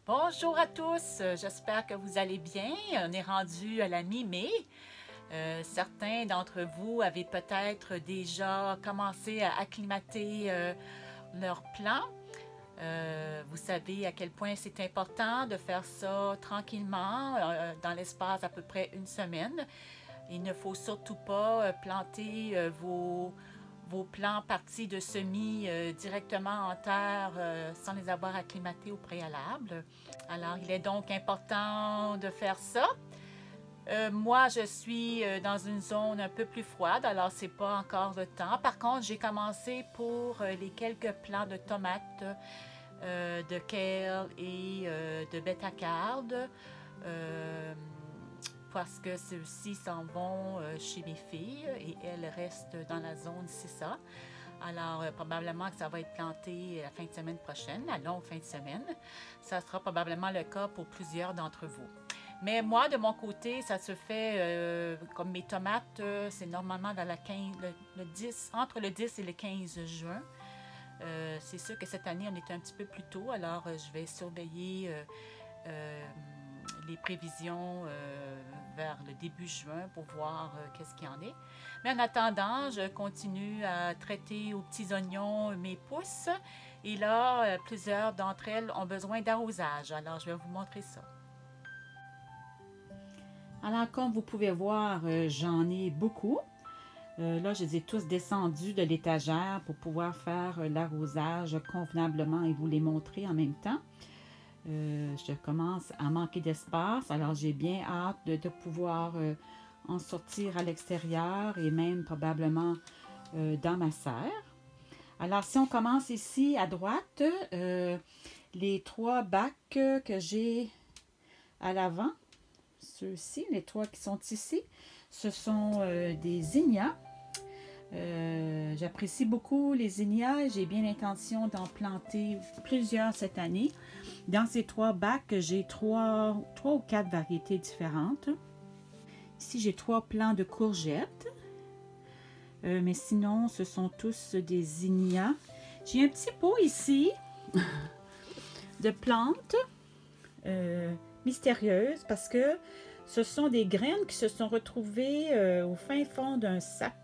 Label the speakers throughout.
Speaker 1: Bonjour à tous, j'espère que vous allez bien. On est rendu à la mi-mai. Certains d'entre vous avaient peut-être déjà commencé à acclimater leur plan. Vous savez à quel point c'est important de faire ça tranquillement, dans l'espace d'à peu près une semaine. Il ne faut surtout pas planter vos plants partis de semis directement en terre sans les avoir acclimatés au préalable. Alors, il est donc important de faire ça. Moi, je suis dans une zone un peu plus froide, alors c'est pas encore le temps. Par contre, j'ai commencé pour les quelques plants de tomates, de kale et de bêta-carde. Euh, parce que ceux-ci s'en vont chez mes filles et elles restent dans la zone CISA. Alors, probablement que ça va être planté la fin de semaine prochaine, la longue fin de semaine. Ça sera probablement le cas pour plusieurs d'entre vous. Mais moi, de mon côté, ça se fait comme mes tomates, c'est normalement dans la 15, le 10, entre le 10 et le 15 juin. C'est sûr que cette année, on est un petit peu plus tôt, alors je vais surveiller les prévisions vers le début juin pour voir qu'est-ce qu'il y en est. Mais en attendant, je continue à traiter aux petits oignons mes pousses. Et là, plusieurs d'entre elles ont besoin d'arrosage. Alors, je vais vous montrer ça. Alors, comme vous pouvez voir, j'en ai beaucoup. Là, je les ai tous descendus de l'étagère pour pouvoir faire l'arrosage convenablement et vous les montrer en même temps. Je commence à manquer d'espace, alors j'ai bien hâte de pouvoir en sortir à l'extérieur et même probablement dans ma serre. Alors, si on commence ici à droite, les 3 bacs que j'ai à l'avant, ceux-ci, les 3 qui sont ici, ce sont des zinnias. J'apprécie beaucoup les zinnias. J'ai bien l'intention d'en planter plusieurs cette année. Dans ces 3 bacs, j'ai 3 ou 4 variétés différentes. Ici, j'ai 3 plants de courgettes. Mais sinon, ce sont tous des zinnias. J'ai un petit pot ici de plantes mystérieuses parce que ce sont des graines qui se sont retrouvées au fin fond d'un sac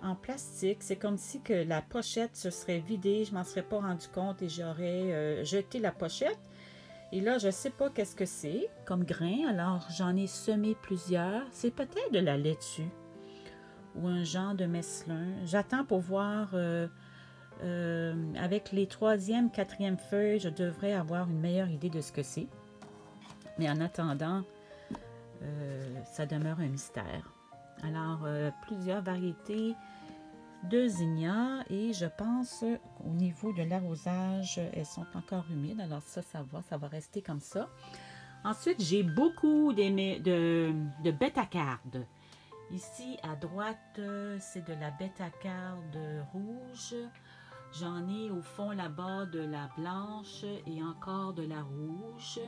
Speaker 1: en plastique. C'est comme si que la pochette se serait vidée, je m'en serais pas rendu compte et j'aurais jeté la pochette. Et là, je ne sais pas qu'est-ce que c'est comme grain, alors j'en ai semé plusieurs. C'est peut-être de la laitue ou un genre de messelin. J'attends pour voir avec les 3e, 4e feuilles, je devrais avoir une meilleure idée de ce que c'est. Mais en attendant, ça demeure un mystère. Alors, plusieurs variétés de zinnias et je pense au niveau de l'arrosage, elles sont encore humides. Alors ça va rester comme ça. Ensuite, j'ai beaucoup de bêta-carde. Ici, à droite, c'est de la bêta-carde rouge. J'en ai au fond là-bas de la blanche et encore de la rouge.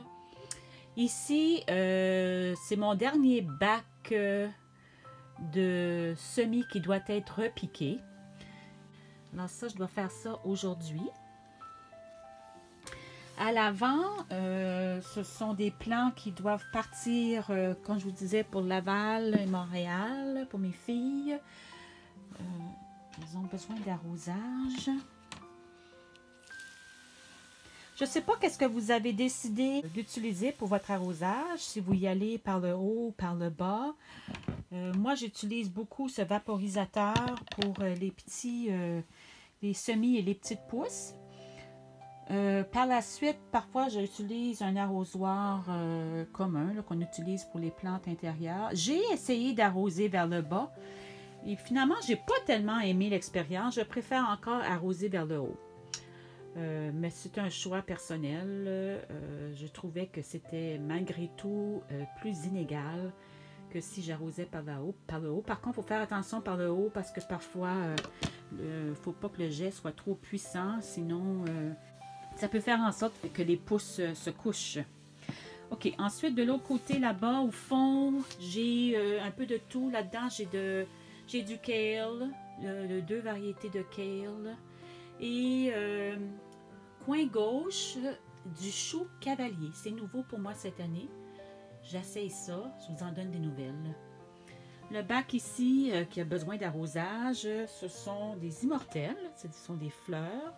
Speaker 1: Ici, c'est mon dernier bac de semis qui doit être repiqué. Alors ça, je dois faire ça aujourd'hui. À l'avant, ce sont des plants qui doivent partir, comme je vous disais, pour Laval et Montréal, pour mes filles. Ils ont besoin d'arrosage. Je ne sais pas qu'est-ce que vous avez décidé d'utiliser pour votre arrosage, si vous y allez par le haut ou par le bas. Moi, j'utilise beaucoup ce vaporisateur pour les semis et les petites pousses. Par la suite, parfois, j'utilise un arrosoir commun qu'on utilise pour les plantes intérieures. J'ai essayé d'arroser vers le bas et finalement, j'ai pas tellement aimé l'expérience. Je préfère encore arroser vers le haut. Mais c'est un choix personnel. Je trouvais que c'était malgré tout plus inégal que si j'arrosais par le haut. Par contre, il faut faire attention par le haut parce que parfois, il ne faut pas que le jet soit trop puissant, sinon ça peut faire en sorte que les pousses se couchent. Ok, ensuite de l'autre côté là-bas, au fond, j'ai un peu de tout. Là-dedans, j'ai du kale, 2 variétés de kale. Et coin gauche,
Speaker 2: du chou cavalier. C'est nouveau pour moi cette année. J'essaye ça, je vous en donne des nouvelles. Le bac ici qui a besoin d'arrosage, ce sont des immortelles, ce sont des fleurs.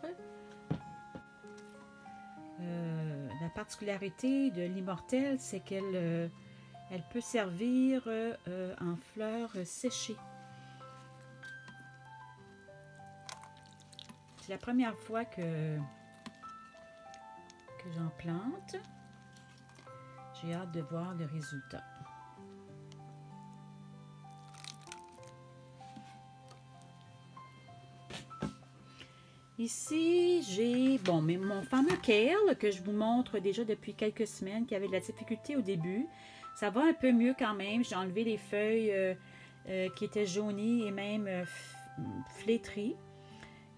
Speaker 2: La particularité de l'immortelle, c'est qu'elle elle peut servir en fleurs séchées. C'est la première fois que j'en plante. J'ai hâte de voir le résultat. Ici, j'ai mon fameux kale que je vous montre déjà depuis quelques semaines, qui avait de la difficulté au début. Ça va un peu mieux quand même. J'ai enlevé les feuilles qui étaient jaunies et même flétries.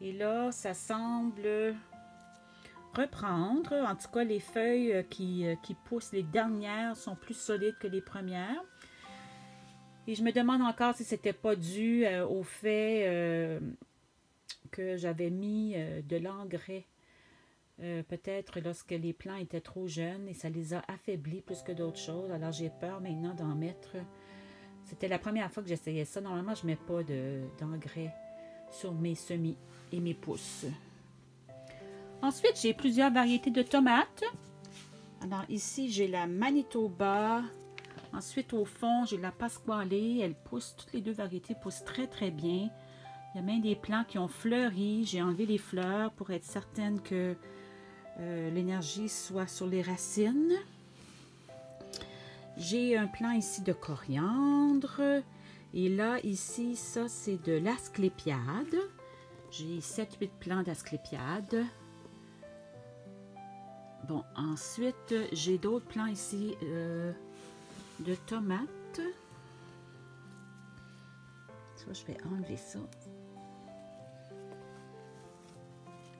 Speaker 2: Et là, ça semble reprendre. En tout cas, les feuilles qui poussent, les dernières, sont plus solides que les premières. Et je me demande encore si c'était pas dû au fait que j'avais mis de l'engrais. Peut-être lorsque les plants étaient trop jeunes et ça les a affaiblis plus que d'autres choses. Alors j'ai peur maintenant d'en mettre. C'était la première fois que j'essayais ça. Normalement, je ne mets pas d'engrais sur mes semis et mes pousses. Ensuite, j'ai plusieurs variétés de tomates. Alors ici, j'ai la Manitoba. Ensuite, au fond, j'ai la Pasquale. Elle pousse, toutes les deux variétés poussent très très bien. Il y a même des plants qui ont fleuri. J'ai enlevé les fleurs pour être certaine que l'énergie soit sur les racines. J'ai un plant ici de coriandre. Et là, ici, ça, c'est de l'asclépiade. J'ai 7-8 plants d'asclépiade. Bon, ensuite, j'ai d'autres plants ici de tomates. Ça, je vais enlever ça.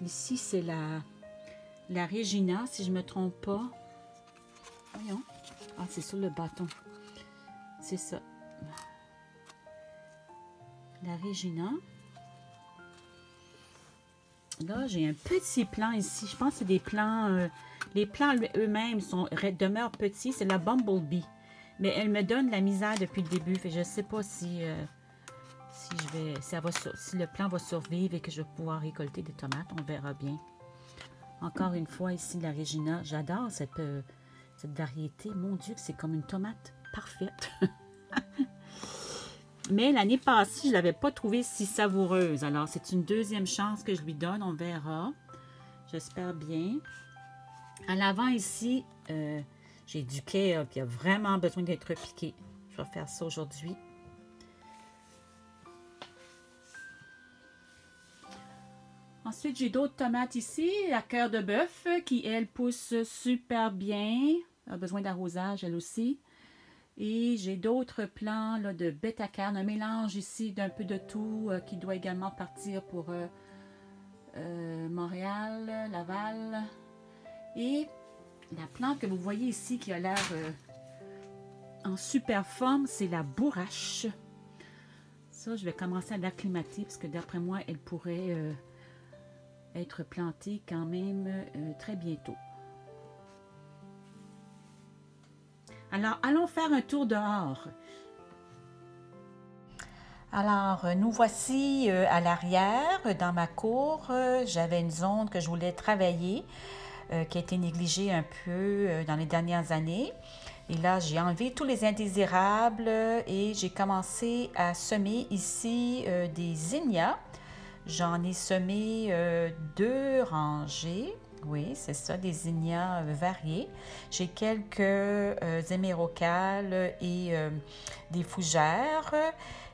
Speaker 2: Ici, c'est la Regina, si je ne me trompe pas. Voyons. Ah, c'est sur le bâton. C'est ça. La Regina. Là, j'ai un petit plant ici. Je pense que c'est des plants... les plants eux-mêmes demeurent petits. C'est la Bumblebee. Mais elle me donne la misère depuis le début. Fait, je ne sais pas si le plant va survivre et que je vais pouvoir récolter des tomates. On verra bien. Encore une fois, ici, la Regina. J'adore cette variété. Mon Dieu, c'est comme une tomate parfaite. Mais l'année passée, je ne l'avais pas trouvée si savoureuse. Alors, c'est une deuxième chance que je lui donne. On verra. J'espère bien. À l'avant, ici, j'ai du kale qui a vraiment besoin d'être piqué. Je vais faire ça aujourd'hui. Ensuite, j'ai d'autres tomates ici. La cœur de bœuf qui, elle, pousse super bien. Elle a besoin d'arrosage, elle aussi. Et j'ai d'autres plants là, de bêta-carne, un mélange ici d'un peu de tout qui doit également partir pour Montréal, Laval. Et la plante que vous voyez ici qui a l'air en super forme, c'est la bourrache. Ça, je vais commencer à l'acclimater parce que d'après moi, elle pourrait être plantée quand même très bientôt. Alors, allons faire un tour dehors. Alors, nous voici à l'arrière, dans ma cour. J'avais une zone que je voulais travailler, qui a été négligée un peu dans les dernières années. Et là, j'ai enlevé tous les indésirables et j'ai commencé à semer ici des zinnias. J'en ai semé 2 rangées. Oui, c'est ça, des zinnias variés. J'ai quelques hémérocales et des fougères.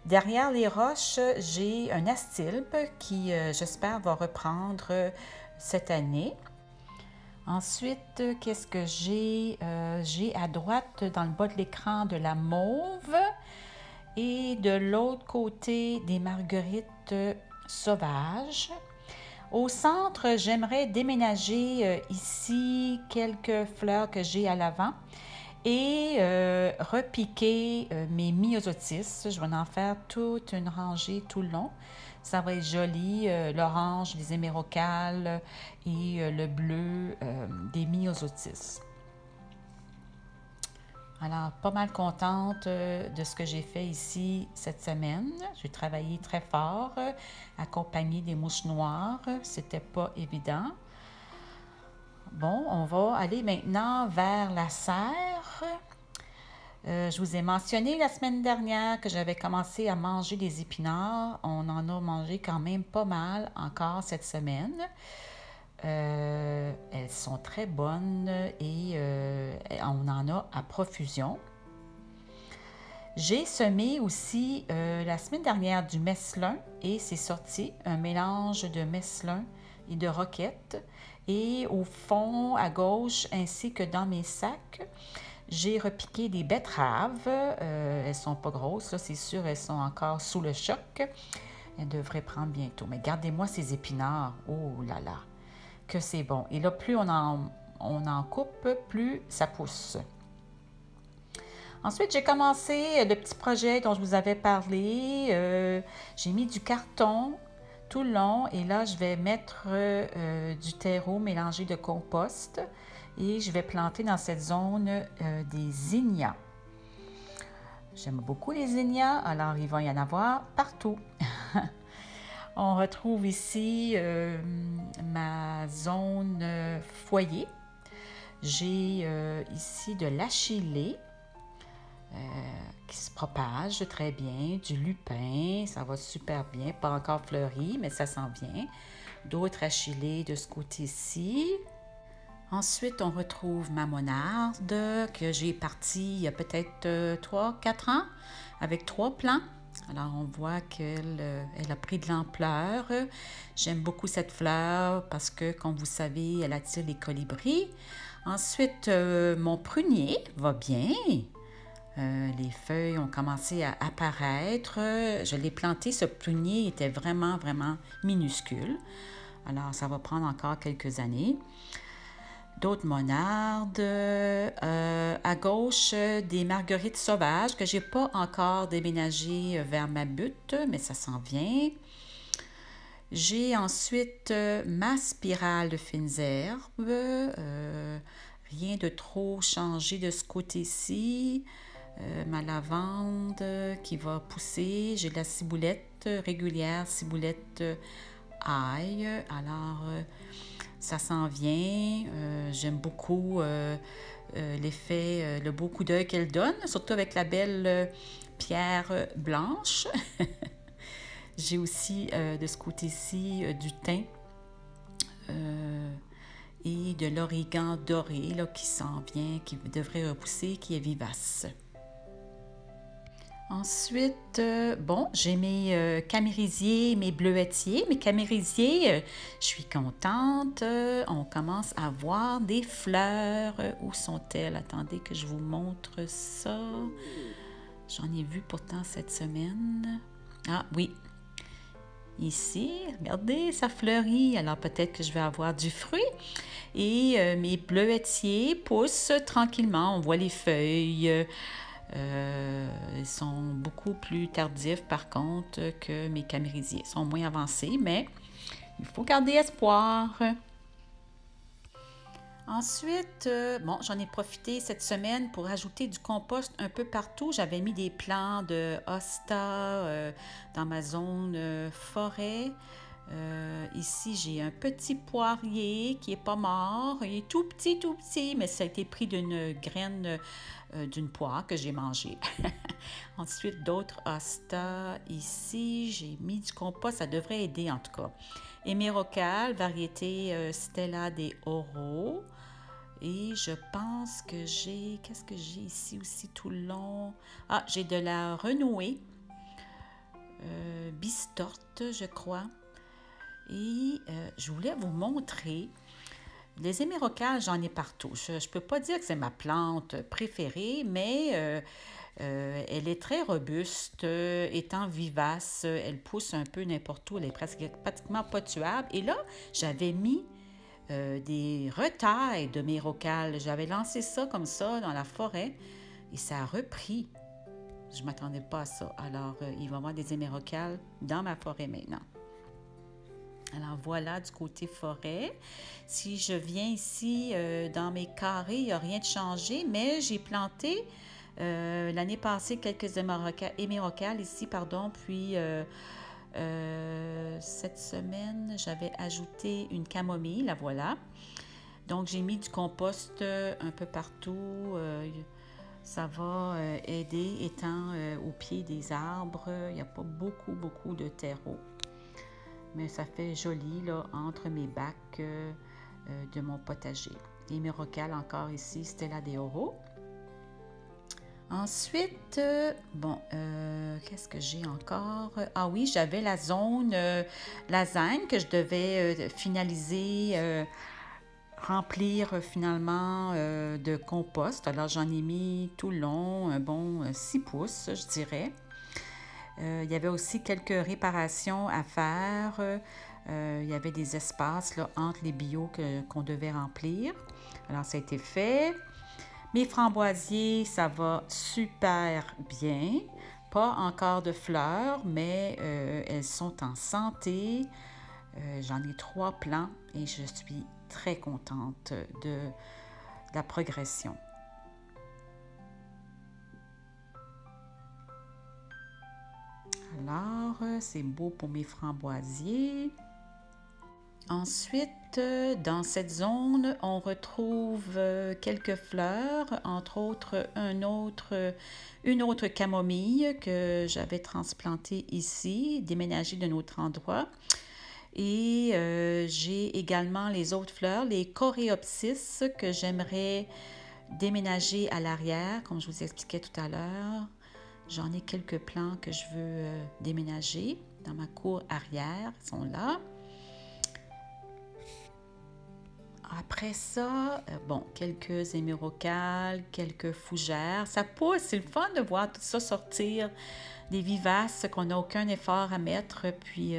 Speaker 2: Derrière les roches, j'ai un astilbe qui, j'espère, va reprendre cette année. Ensuite, qu'est-ce que j'ai? J'ai à droite, dans le bas de l'écran, de la mauve et de l'autre côté, des marguerites sauvages. Au centre, j'aimerais déménager ici quelques fleurs que j'ai à l'avant et repiquer mes myosotis. Je vais en faire toute une rangée tout le long. Ça va être joli, l'orange des hémérocales et le bleu des myosotis. Alors, pas mal contente de ce que j'ai fait ici cette semaine. J'ai travaillé très fort, accompagnée des mouches noires. C'était pas évident. Bon, on va aller maintenant vers la serre. Je vous ai mentionné la semaine dernière que j'avais commencé à manger des épinards. On en a mangé quand même pas mal encore cette semaine. Elles sont très bonnes et on en a à profusion. J'ai semé aussi la semaine dernière du messelin et c'est sorti un mélange de messelin et de roquette. Et au fond, à gauche, ainsi que dans mes sacs, j'ai repiqué des betteraves. Elles sont pas grosses, là, c'est sûr, elles sont encore sous le choc. Elles devraient prendre bientôt. Mais gardez-moi ces épinards. Oh là là! Que c'est bon. Et là, plus on en coupe, plus ça pousse. Ensuite, j'ai commencé le petit projet dont je vous avais parlé. J'ai mis du carton tout le long et là, je vais mettre du terreau mélangé de compost et je vais planter dans cette zone des zinnias. J'aime beaucoup les zinnias, alors il va y en avoir partout. On retrouve ici ma zone foyer. J'ai ici de l'achillée qui se propage très bien, du lupin, ça va super bien, pas encore fleuri, mais ça s'en vient. D'autres achillées de ce côté-ci. Ensuite, on retrouve ma monarde que j'ai partie il y a peut-être 3-4 ans avec 3 plants. Alors, on voit qu'elle a pris de l'ampleur. J'aime beaucoup cette fleur parce que, comme vous savez, elle attire les colibris. Ensuite, mon prunier va bien. Les feuilles ont commencé à apparaître. Je l'ai planté, ce prunier était vraiment, vraiment minuscule. Alors, ça va prendre encore quelques années. D'autres monardes. À gauche, des marguerites sauvages que je n'ai pas encore déménagées vers ma butte, mais ça s'en vient. J'ai ensuite ma spirale de fines herbes. Rien de trop changé de ce côté-ci. Ma lavande qui va pousser. J'ai de la ciboulette régulière, ciboulette ail. Alors, ça s'en vient. J'aime beaucoup l'effet, le beau coup d'œil qu'elle donne, surtout avec la belle pierre blanche. J'ai aussi de ce côté-ci du thym et de l'origan doré là, qui s'en vient, qui devrait repousser, qui est vivace. Ensuite, j'ai mes camérisiers, mes bleuetiers. Mes camérisiers, je suis contente. On commence à voir des fleurs. Où sont-elles? Attendez que je vous montre ça. J'en ai vu pourtant cette semaine. Ah oui, ici, regardez, ça fleurit. Alors peut-être que je vais avoir du fruit. Et mes bleuetiers poussent tranquillement. On voit les feuilles. Ils sont beaucoup plus tardifs par contre que mes camérisiers. Ils sont moins avancés, mais il faut garder espoir. Ensuite, j'en ai profité cette semaine pour ajouter du compost un peu partout. J'avais mis des plants de hosta dans ma zone forêt. Ici, j'ai un petit poirier qui n'est pas mort. Il est tout petit, mais ça a été pris d'une graine d'une poire que j'ai mangée. Ensuite, d'autres hosta. Ici, j'ai mis du compost. Ça devrait aider en tout cas. Hémérocale, variété Stella de Oro. Et je pense que j'ai... Qu'est-ce que j'ai ici aussi tout le long? Ah, j'ai de la renouée. Bistorte, je crois. Et je voulais vous montrer, les hémérocales, j'en ai partout. Je ne peux pas dire que c'est ma plante préférée, mais elle est très robuste, étant vivace, elle pousse un peu n'importe où, elle est pratiquement pas tuable. Et là, j'avais mis des retailles de hémérocales. J'avais lancé ça comme ça dans la forêt et ça a repris. Je ne m'attendais pas à ça. Alors, il va y avoir des hémérocales dans ma forêt maintenant. Alors voilà du côté forêt. Si je viens ici dans mes carrés, il n'y a rien de changé, mais j'ai planté l'année passée quelques hémérocales ici, pardon, puis cette semaine, j'avais ajouté une camomille, la voilà. Donc j'ai mis du compost un peu partout. Ça va aider étant au pied des arbres. Il n'y a pas beaucoup de terreau. Mais ça fait joli là, entre mes bacs de mon potager. Et mes rocales encore ici, Stella de Oro. Ensuite, qu'est-ce que j'ai encore? Ah oui, j'avais la zone lasagne que je devais finaliser, remplir finalement de compost. Alors j'en ai mis tout le long, un bon 6 pouces, je dirais. Il y avait aussi quelques réparations à faire. Il y avait des espaces là, entre les bio qu'on devait remplir. Alors, ça a été fait. Mes framboisiers, ça va super bien. Pas encore de fleurs, mais elles sont en santé. J'en ai 3 plants et je suis très contente de la progression. Alors, c'est beau pour mes framboisiers. Ensuite, dans cette zone, on retrouve quelques fleurs, entre autres une autre camomille que j'avais transplantée ici, déménagée d'un autre endroit. Et j'ai également les autres fleurs, les coréopsis que j'aimerais déménager à l'arrière, comme je vous expliquais tout à l'heure. J'en ai quelques plants que je veux déménager dans ma cour arrière. Ils sont là. Après ça, quelques hémérocales, quelques fougères. Ça pousse, c'est le fun de voir tout ça sortir. Des vivaces qu'on n'a aucun effort à mettre, puis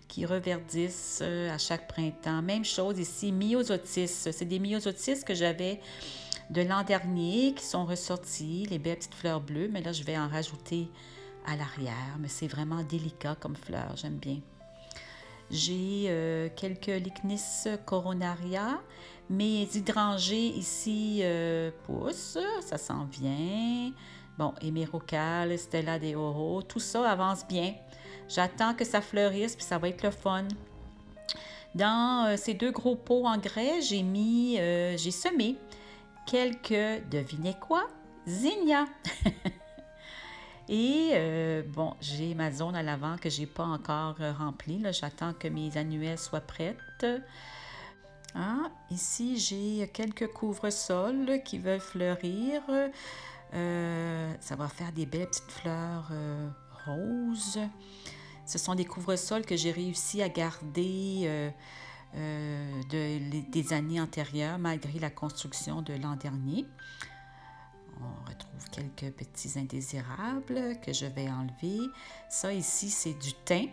Speaker 2: qui reverdissent à chaque printemps. Même chose ici, myosotis. C'est des myosotis que j'avais de l'an dernier qui sont ressortis, les belles petites fleurs bleues, mais là, je vais en rajouter à l'arrière. Mais c'est vraiment délicat comme fleur, j'aime bien. J'ai quelques Lychnis coronaria. Mes hydrangées ici poussent, ça s'en vient. Bon, hémérocales, Stella de Oro, tout ça avance bien. J'attends que ça fleurisse, puis ça va être le fun. Dans ces 2 gros pots en grès, j'ai semé quelques, devinez quoi? Zinnia! Et j'ai ma zone à l'avant que je n'ai pas encore remplie. Là, j'attends que mes annuelles soient prêtes. Ici, j'ai quelques couvre-sols qui veulent fleurir. Ça va faire des belles petites fleurs roses. Ce sont des couvre-sols que j'ai réussi à garder des années antérieures, malgré la construction de l'an dernier. On retrouve quelques petits indésirables que je vais enlever. Ça ici, c'est du thym.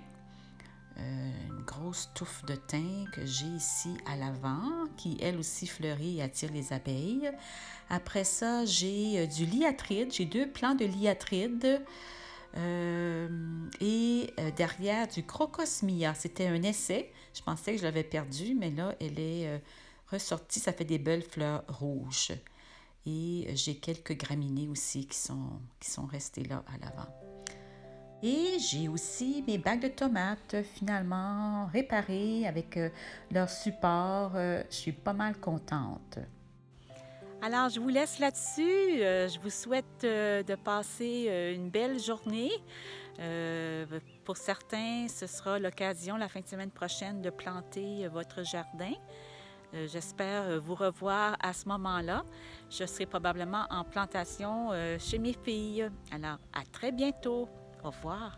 Speaker 2: Une grosse touffe de thym que j'ai ici à l'avant, qui elle aussi fleurit et attire les abeilles. Après ça, j'ai du liatride. J'ai 2 plants de liatride. Et derrière du crocosmia. C'était un essai. Je pensais que je l'avais perdu, mais là, elle est ressortie. Ça fait des belles fleurs rouges. Et j'ai quelques graminées aussi qui sont restées là à l'avant. Et j'ai aussi mes bacs de tomates finalement réparés avec leur support. Je suis pas mal contente.
Speaker 1: Alors, je vous laisse là-dessus. Je vous souhaite de passer une belle journée. Pour certains, ce sera l'occasion la fin de semaine prochaine de planter votre jardin. J'espère vous revoir à ce moment-là. Je serai probablement en plantation chez mes filles. Alors, à très bientôt. Au revoir.